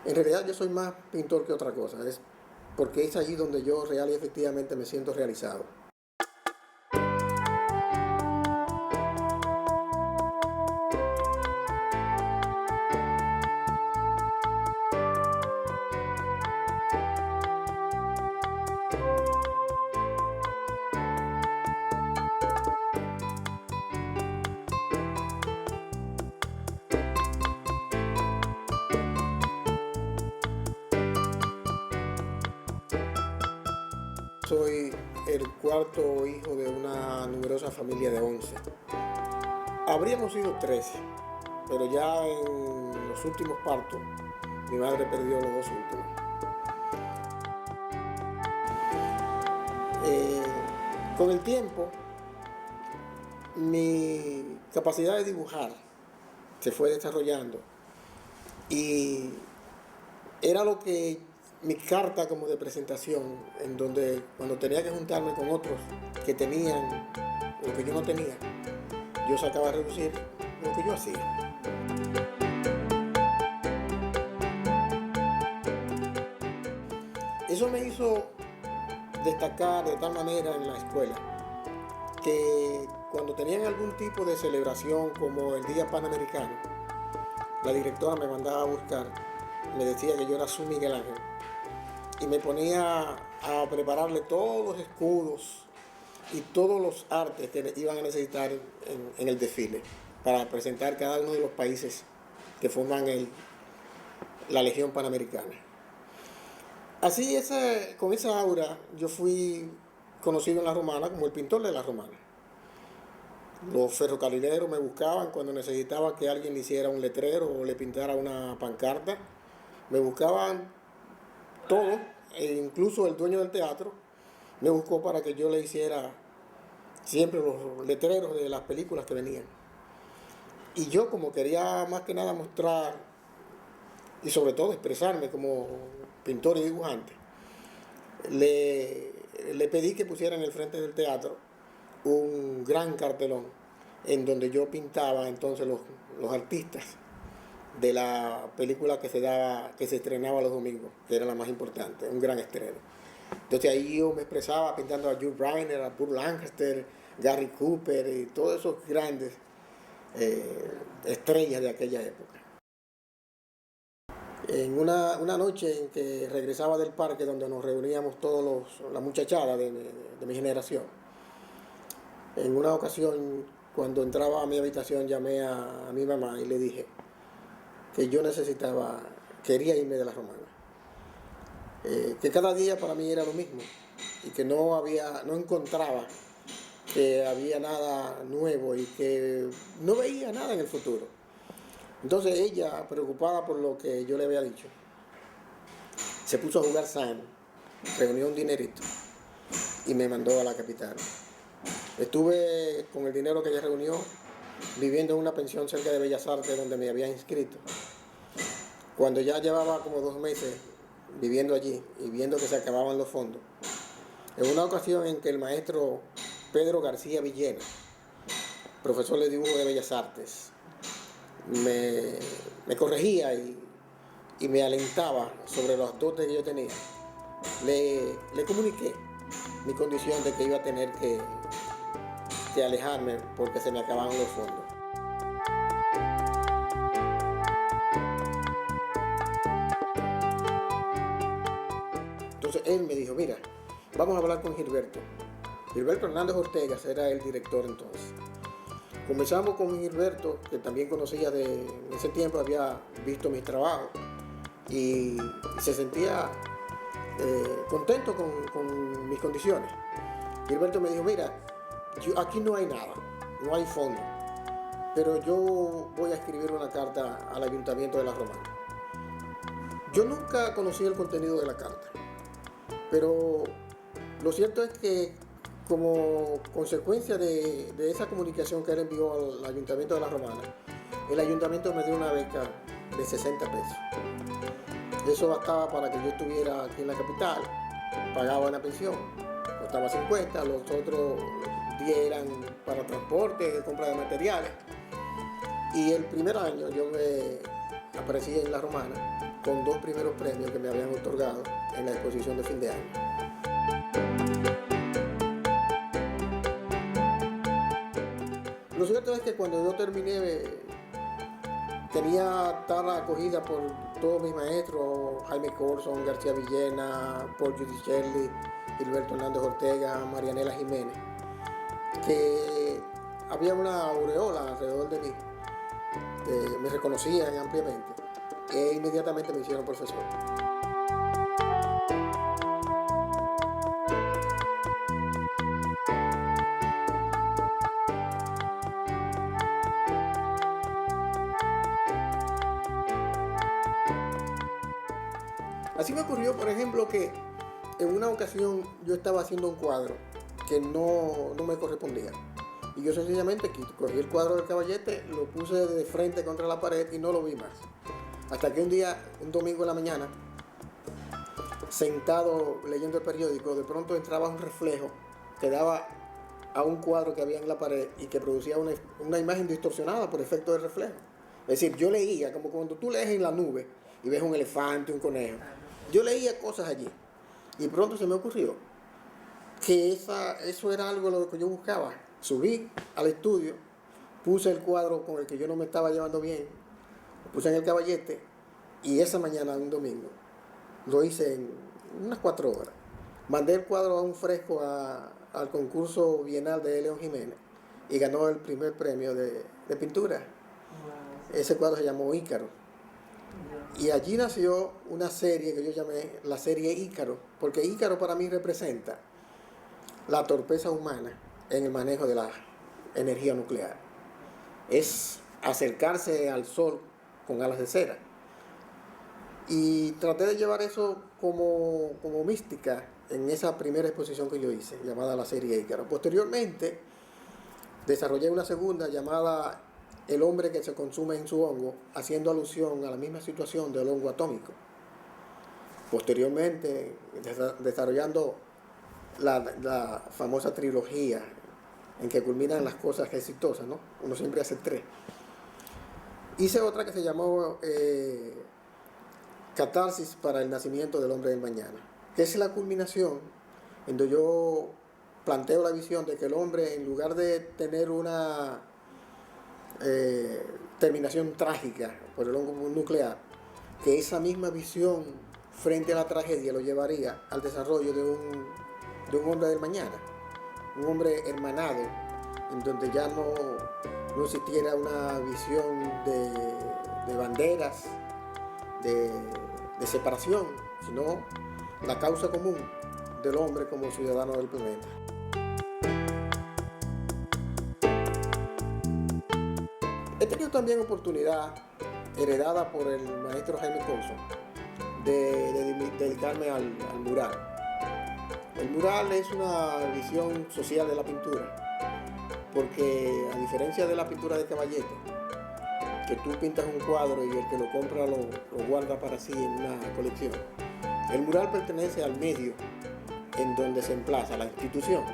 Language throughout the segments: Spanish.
En realidad yo soy más pintor que otra cosa, es porque es allí donde yo real y efectivamente me siento realizado. Soy el cuarto hijo de una numerosa familia de 11. Habríamos sido 13, pero ya en los últimos partos mi madre perdió los dos últimos. Eh, con el tiempo, mi capacidad de dibujar se fue desarrollando y era lo que mi carta como de presentación, en donde cuando tenía que juntarme con otros que tenían lo que yo no tenía, yo sacaba a reducir lo que yo hacía. Eso me hizo destacar de tal manera en la escuela que cuando tenían algún tipo de celebración como el Día Panamericano, la directora me mandaba a buscar, me decía que yo era su Miguel Ángel y me ponía a prepararle todos los escudos y todos los artes que iban a necesitar en el desfile para presentar cada uno de los países que forman la Legión Panamericana. Así, con esa aura, yo fui conocido en La Romana como el pintor de La Romana. Los ferrocarrileros me buscaban cuando necesitaban que alguien le hiciera un letrero o le pintara una pancarta. Me buscaban todo, e incluso el dueño del teatro me buscó para que yo le hiciera siempre los letreros de las películas que venían. Y yo, como quería más que nada mostrar y sobre todo expresarme como pintor y dibujante, le pedí que pusiera en el frente del teatro un gran cartelón en donde yo pintaba entonces los artistas de la película que se estrenaba los domingos, que era la más importante, un gran estreno. Entonces ahí yo me expresaba pintando a Jules Briner, a Burt Lancaster, Gary Cooper y todos esos grandes estrellas de aquella época. En una noche en que regresaba del parque donde nos reuníamos todos la muchachada de mi generación, en una ocasión cuando entraba a mi habitación llamé a mi mamá y le dije que yo quería irme de La Romana, que cada día para mí era lo mismo y que no encontraba que había nada nuevo y que no veía nada en el futuro. Entonces ella, preocupada por lo que yo le había dicho, se puso a jugar sano, reunió un dinerito y me mandó a la capital. Estuve con el dinero que ella reunió viviendo en una pensión cerca de Bellas Artes donde me había inscrito. Cuando ya llevaba como 2 meses viviendo allí y viendo que se acababan los fondos, en una ocasión en que el maestro Pedro García Villena, profesor de dibujo de Bellas Artes, me corregía y me alentaba sobre los dotes que yo tenía, le comuniqué mi condición de que iba a tener que alejarme porque se me acababan los fondos. Entonces él me dijo, mira, vamos a hablar con Gilberto. Gilberto Hernández Ortega era el director entonces. Comenzamos con Gilberto, que también conocía en ese tiempo, había visto mis trabajos y se sentía contento con mis condiciones. Gilberto me dijo, mira, aquí no hay nada, no hay fondo, pero yo voy a escribir una carta al Ayuntamiento de La Romana. Yo nunca conocí el contenido de la carta, pero lo cierto es que como consecuencia de esa comunicación que él envió al Ayuntamiento de La Romana, el Ayuntamiento me dio una beca de 60 pesos. Eso bastaba para que yo estuviera aquí en la capital, pagaba una pensión, costaba 50, los otros 10 eran para transporte, compra de materiales. Y el primer año yo me aparecí en La Romana con 2 primeros premios que me habían otorgado en la exposición de fin de año. Lo cierto es que cuando yo terminé, tenía tal acogida por todos mis maestros, Jaime Colson, García Villena, Paul Giudicelli, Gilberto Hernández Ortega, Marianela Jiménez, que había una aureola alrededor de mí, me reconocían ampliamente e inmediatamente me hicieron profesor. Así me ocurrió, por ejemplo, que en una ocasión yo estaba haciendo un cuadro que no me correspondía. Y yo sencillamente cogí el cuadro del Caballete, lo puse de frente contra la pared y no lo vi más. Hasta que un día, un domingo en la mañana, sentado leyendo el periódico, de pronto entraba un reflejo que daba a un cuadro que había en la pared y que producía una imagen distorsionada por efecto del reflejo. Es decir, yo leía, como cuando tú lees en la nube y ves un elefante, un conejo. Yo leía cosas allí y pronto se me ocurrió que eso era algo lo que yo buscaba. Subí al estudio, puse el cuadro con el que yo no me estaba llevando bien, lo puse en el Caballete y esa mañana, un domingo, lo hice en unas 4 horas. Mandé el cuadro a un fresco al concurso bienal de León Jiménez y ganó el primer premio de pintura. Ese cuadro se llamó Ícaro. Y allí nació una serie que yo llamé la serie Ícaro, porque Ícaro para mí representa la torpeza humana en el manejo de la energía nuclear. Es acercarse al sol con alas de cera. Y traté de llevar eso como mística en esa primera exposición que yo hice, llamada la serie Ícaro. Posteriormente, desarrollé una segunda llamada El hombre que se consume en su hongo, haciendo alusión a la misma situación del hongo atómico. Posteriormente, desarrollando la famosa trilogía en que culminan las cosas exitosas, ¿no? Uno siempre hace 3. Hice otra que se llamó Catarsis para el nacimiento del hombre del mañana, que es la culminación en donde yo planteo la visión de que el hombre, en lugar de tener una terminación trágica por el hongo nuclear, que esa misma visión frente a la tragedia lo llevaría al desarrollo de un hombre del mañana, un hombre hermanado, en donde ya no existiera una visión de banderas, de separación, sino la causa común del hombre como ciudadano del planeta. He tenido también oportunidad, heredada por el maestro Jaime Colson, de dedicarme al mural. El mural es una visión social de la pintura, porque a diferencia de la pintura de Caballete, que tú pintas un cuadro y el que lo compra lo guarda para sí en una colección, el mural pertenece al medio en donde se emplaza la institución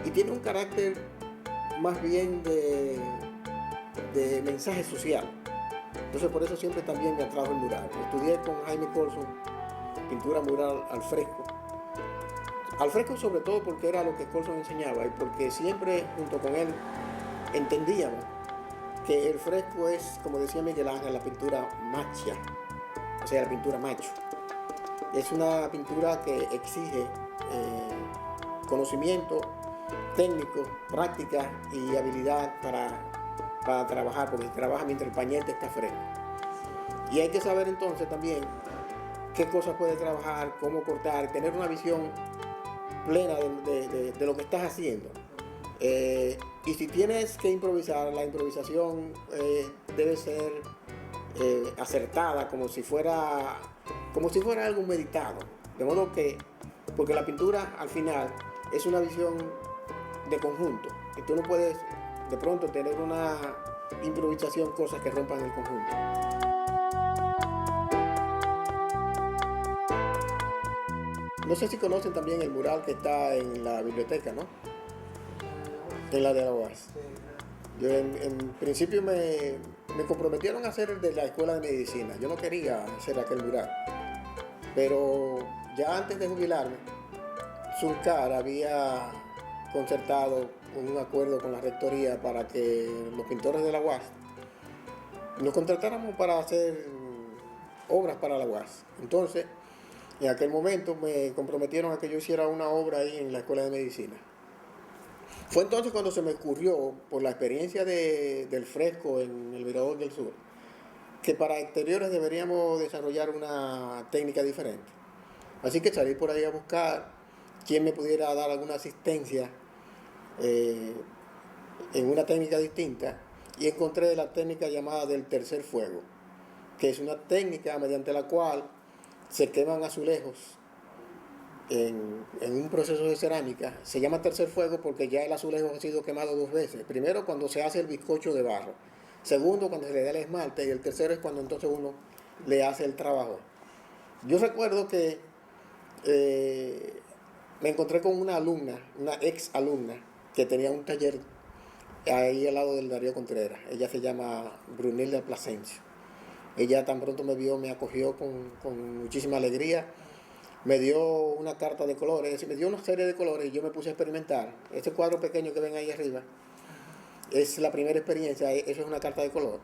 y tiene un carácter más bien de mensaje social. Entonces por eso siempre también me atrajo el mural. Estudié con Jaime Colson pintura mural al fresco. Al fresco sobre todo porque era lo que Colson enseñaba y porque siempre junto con él entendíamos que el fresco es, como decía Miguel Ángel, la pintura macha, o sea, la pintura macho. Es una pintura que exige conocimiento técnico, práctica y habilidad para trabajar, porque se trabaja mientras el pañete está fresco. Y hay que saber entonces también qué cosas puedes trabajar, cómo cortar, tener una visión plena de lo que estás haciendo. Y si tienes que improvisar, la improvisación debe ser acertada, como si fuera algo meditado. De modo que, porque la pintura al final es una visión de conjunto, y tú no puedes de pronto tener una improvisación, cosas que rompan el conjunto. No sé si conocen también el mural que está en la biblioteca, ¿no? En la de la UAS. Yo en principio me me comprometieron a hacer el de la escuela de medicina. Yo no quería hacer aquel mural, pero ya antes de jubilarme, Zulcar había concertado un acuerdo con la rectoría para que los pintores de la UAS nos contratáramos para hacer obras para la UAS. Entonces, en aquel momento me comprometieron a que yo hiciera una obra ahí en la escuela de medicina. Fue entonces cuando se me ocurrió, por la experiencia del fresco en el Mirador del Sur, que para exteriores deberíamos desarrollar una técnica diferente. Así que salí por ahí a buscar quién me pudiera dar alguna asistencia en una técnica distinta, y encontré la técnica llamada del tercer fuego, que es una técnica mediante la cual se queman azulejos en un proceso de cerámica. Se llama tercer fuego porque ya el azulejo ha sido quemado 2 veces. Primero, cuando se hace el bizcocho de barro. Segundo, cuando se le da el esmalte. Y el tercero es cuando entonces uno le hace el trabajo. Yo recuerdo que me encontré con una alumna, una ex alumna, que tenía un taller ahí al lado del Darío Contreras. Ella se llama Brunilda Plasencio. Ella tan pronto me vio, me acogió con muchísima alegría. Me dio una carta de colores, es decir, me dio una serie de colores y yo me puse a experimentar. Este cuadro pequeño que ven ahí arriba es la primera experiencia, eso es una carta de color.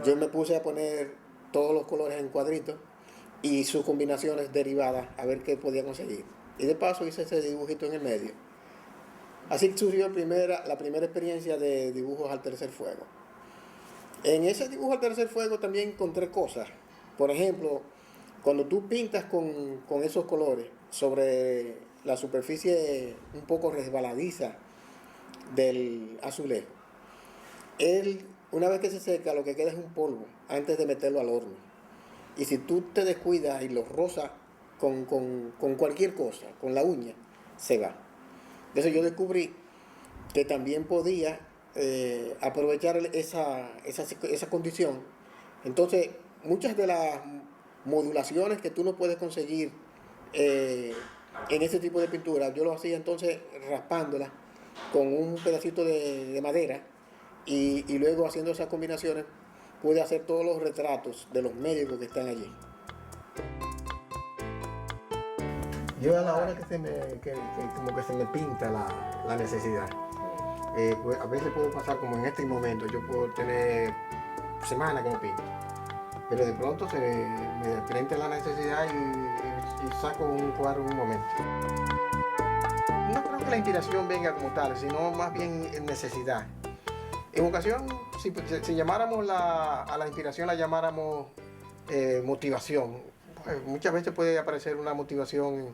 Yo me puse a poner todos los colores en cuadritos y sus combinaciones derivadas a ver qué podía conseguir. Y de paso hice ese dibujito en el medio. Así surgió la primera experiencia de dibujos al tercer fuego. En ese dibujo al tercer fuego también encontré cosas. Por ejemplo, cuando tú pintas con esos colores sobre la superficie un poco resbaladiza del azulejo, una vez que se seca, lo que queda es un polvo antes de meterlo al horno. Y si tú te descuidas y lo rozas con cualquier cosa, con la uña, se va. Entonces yo descubrí que también podía aprovechar esa condición. Entonces, muchas de las modulaciones que tú no puedes conseguir en ese tipo de pintura, yo lo hacía entonces raspándola con un pedacito de madera y luego haciendo esas combinaciones pude hacer todos los retratos de los médicos que están allí. Yo a la hora que como que se me pinta la necesidad, pues a veces puedo pasar como en este momento, yo puedo tener semanas que no pinto, pero de pronto se me presenta la necesidad y saco un cuadro en un momento. No creo que la inspiración venga como tal, sino más bien en necesidad. En ocasión, si llamáramos a la inspiración, la llamáramos motivación. Pues muchas veces puede aparecer una motivación,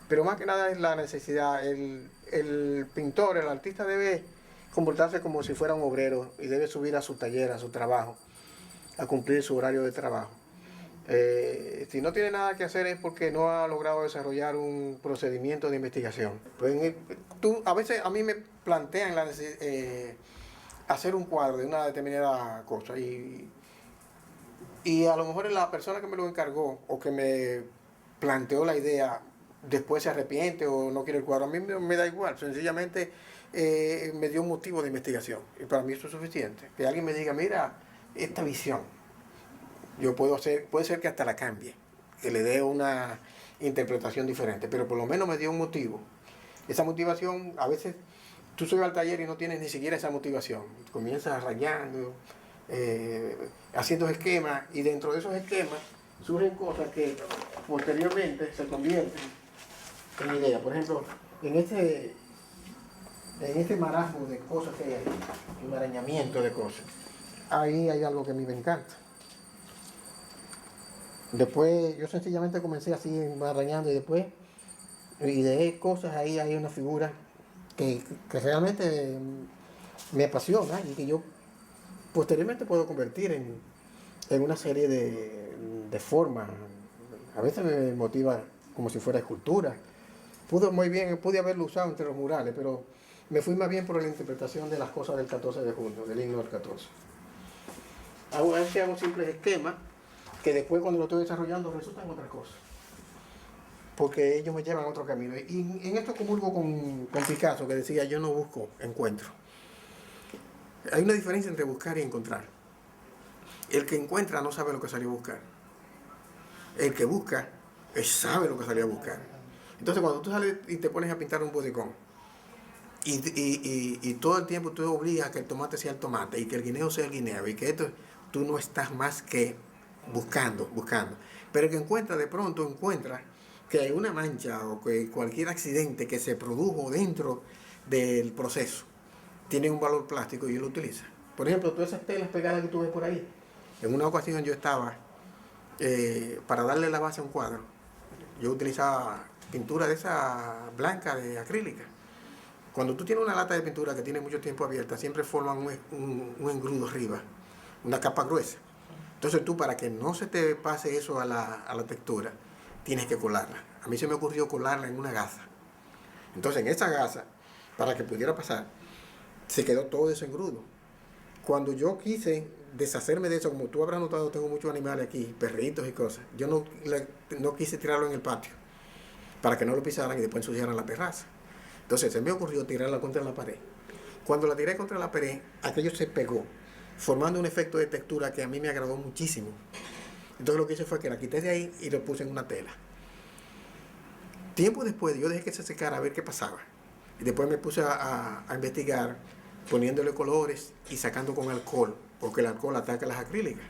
pero más que nada es la necesidad. El pintor, el artista debe comportarse como si fuera un obrero y debe subir a su taller, a su trabajo, a cumplir su horario de trabajo. Si no tiene nada que hacer es porque no ha logrado desarrollar un procedimiento de investigación. Pues a veces a mí me plantean hacer un cuadro de una determinada cosa y a lo mejor la persona que me lo encargó o que me planteó la idea después se arrepiente o no quiere el cuadro. A mí me da igual, sencillamente me dio un motivo de investigación y para mí eso es suficiente. Que alguien me diga, mira, esta visión, yo puede ser que hasta la cambie, que le dé una interpretación diferente, pero por lo menos me dio un motivo. Esa motivación, a veces tú subes al taller y no tienes ni siquiera esa motivación. Comienzas rayando, haciendo esquemas, y dentro de esos esquemas surgen cosas que posteriormente se convierten en ideas. Por ejemplo, en este marasmo de cosas que hay ahí, un arañamiento de cosas, ahí hay algo que a mí me encanta. Después yo sencillamente comencé así arañando y después ideé cosas, ahí hay una figura que realmente me apasiona y que yo posteriormente puedo convertir en una serie de formas. A veces me motiva como si fuera escultura. Pude haberlo usado entre los murales, pero me fui más bien por la interpretación de las cosas del 14 de junio, del himno del 14. Hago simples esquemas que después cuando lo estoy desarrollando resultan otras cosas, porque ellos me llevan a otro camino. Y en esto comulgo con Picasso, que decía, yo no busco, encuentro. Hay una diferencia entre buscar y encontrar. El que encuentra no sabe lo que salió a buscar. El que busca, él sabe lo que salió a buscar. Entonces cuando tú sales y te pones a pintar un bodegón, y todo el tiempo tú obligas a que el tomate sea el tomate y que el guineo sea el guineo y que esto, tú no estás más que buscando. Pero el que encuentra, de pronto encuentra que hay una mancha o que cualquier accidente que se produjo dentro del proceso tiene un valor plástico y él lo utiliza. Por ejemplo, todas esas telas pegadas que tú ves por ahí. En una ocasión yo estaba, para darle la base a un cuadro, yo utilizaba pintura de esa blanca de acrílica. Cuando tú tienes una lata de pintura que tiene mucho tiempo abierta, siempre forman un engrudo arriba, una capa gruesa. Entonces tú, para que no se te pase eso a la textura, tienes que colarla. A mí se me ocurrió colarla en una gasa. Entonces en esa gasa, para que pudiera pasar, se quedó todo ese engrudo. Cuando yo quise deshacerme de eso, como tú habrás notado, tengo muchos animales aquí, perritos y cosas, yo no quise tirarlo en el patio, para que no lo pisaran y después ensuciaran la terraza. Entonces se me ocurrió tirarla contra la pared. Cuando la tiré contra la pared, aquello se pegó, formando un efecto de textura que a mí me agradó muchísimo. Entonces lo que hice fue que la quité de ahí y lo puse en una tela. Tiempo después yo dejé que se secara a ver qué pasaba. Y después me puse a investigar, poniéndole colores y sacando con alcohol, porque el alcohol ataca las acrílicas.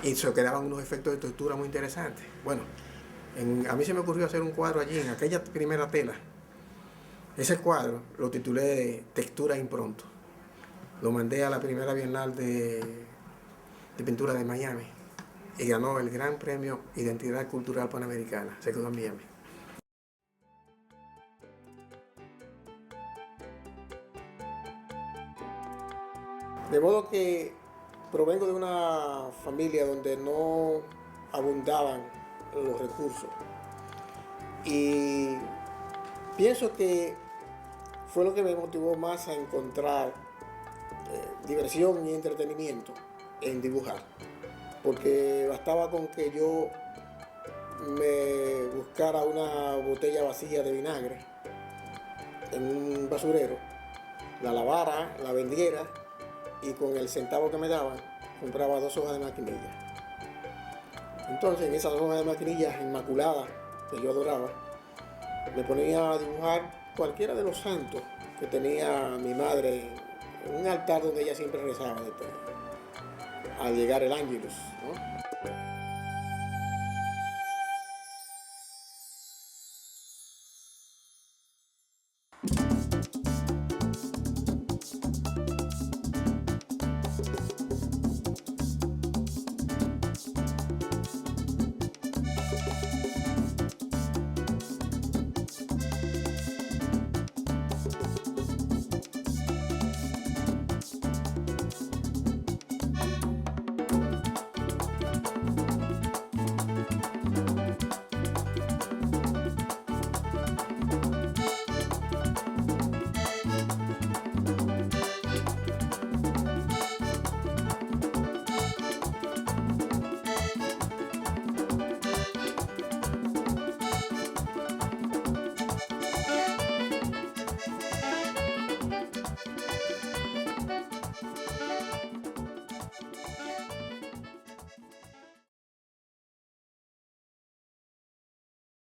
Y se quedaban unos efectos de textura muy interesantes. Bueno, a mí se me ocurrió hacer un cuadro allí, en aquella primera tela. Ese cuadro lo titulé Textura Impronto. Lo mandé a la primera Bienal de Pintura de Miami y ganó el Gran Premio Identidad Cultural Panamericana. Se quedó en Miami. De modo que provengo de una familia donde no abundaban los recursos. Y pienso que fue lo que me motivó más a encontrar diversión y entretenimiento en dibujar. Porque bastaba con que yo me buscara una botella vacía de vinagre en un basurero, la lavara, la vendiera y con el centavo que me daban compraba 2 hojas de maquinilla. Entonces en esas hojas de maquinilla inmaculadas que yo adoraba, me ponía a dibujar cualquiera de los santos que tenía mi madre en un altar donde ella siempre rezaba al llegar el Ángelus, ¿no?